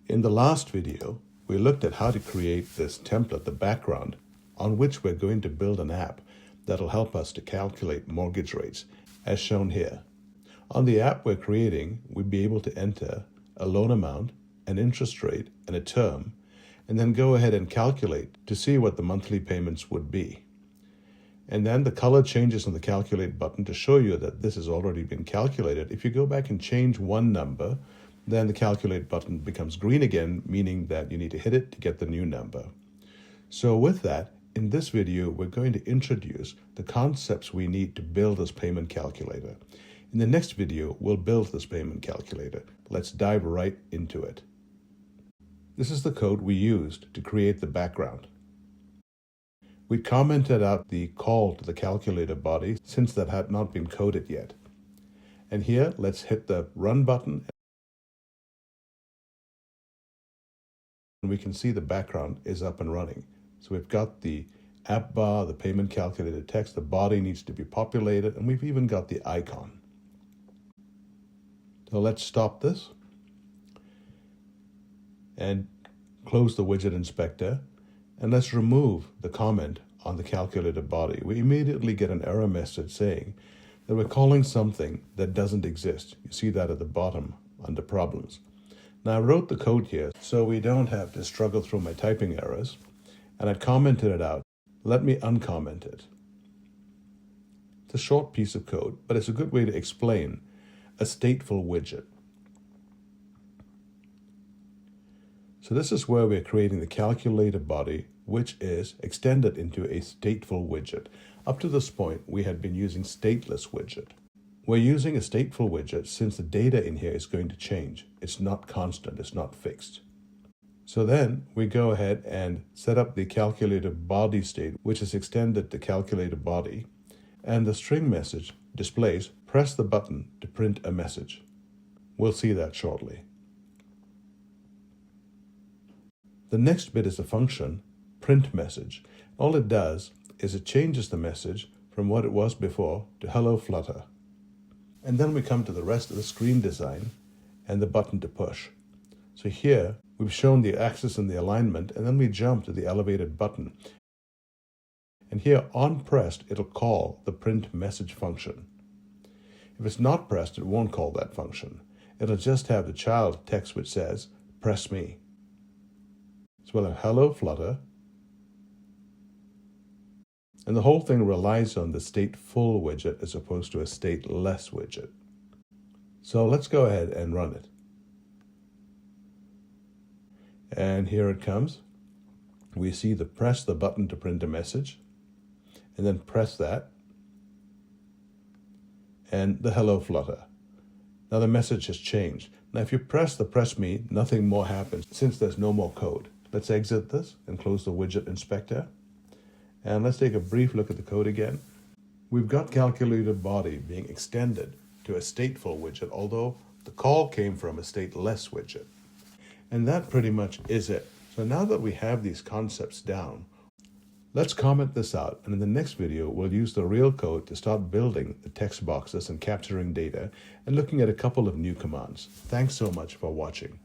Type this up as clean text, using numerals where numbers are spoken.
In the last video, we looked at how to create this template, the background, on which we're going to build an app that'll help us to calculate mortgage rates, as shown here. On the app we're creating, we'd be able to enter a loan amount, an interest rate, and a term, and then go ahead and calculate to see what the monthly payments would be. And then the color changes on the calculate button to show you that this has already been calculated. If you go back and change one number, then the calculate button becomes green again, meaning that you need to hit it to get the new number. So with that, in this video, we're going to introduce the concepts we need to build this payment calculator. In the next video, we'll build this payment calculator. Let's dive right into it. This is the code we used to create the background. We commented out the call to the calculator body since that had not been coded yet. And here, let's hit the run button. And we can see the background is up and running. So we've got the app bar, the payment calculator text, the body needs to be populated, and we've even got the icon. So let's stop this and close the widget inspector, and let's remove the comment on the calculator body. We immediately get an error message saying that we're calling something that doesn't exist. You see that at the bottom under problems. Now I wrote the code here so we don't have to struggle through my typing errors, and I commented it out. Let me uncomment it. It's a short piece of code, but it's a good way to explain a stateful widget. So this is where we're creating the calculator body, which is extended into a stateful widget. Up to this point, we had been using stateless widget. We're using a stateful widget since the data in here is going to change. It's not constant, it's not fixed. So then we go ahead and set up the calculator body state, which is extended to calculator body, and the string message displays, press the button to print a message. We'll see that shortly. The next bit is a function, print message. All it does is it changes the message from what it was before to hello Flutter. And then we come to the rest of the screen design and the button to push. So here we've shown the axis and the alignment, and then we jump to the elevated button. And here on pressed, it'll call the print message function. If it's not pressed, it won't call that function. It'll just have the child text which says, press me. So we'll have hello Flutter. And the whole thing relies on the stateful widget as opposed to a stateless widget. So let's go ahead and run it. And here it comes. We see the press the button to print a message, and then press that, and the hello Flutter. Now the message has changed. Now if you press the press me, nothing more happens since there's no more code. Let's exit this and close the widget inspector. And let's take a brief look at the code again. We've got calculator body being extended to a stateful widget, although the call came from a stateless widget. And that pretty much is it. So now that we have these concepts down, let's comment this out. And in the next video, we'll use the real code to start building the text boxes and capturing data and looking at a couple of new commands. Thanks so much for watching.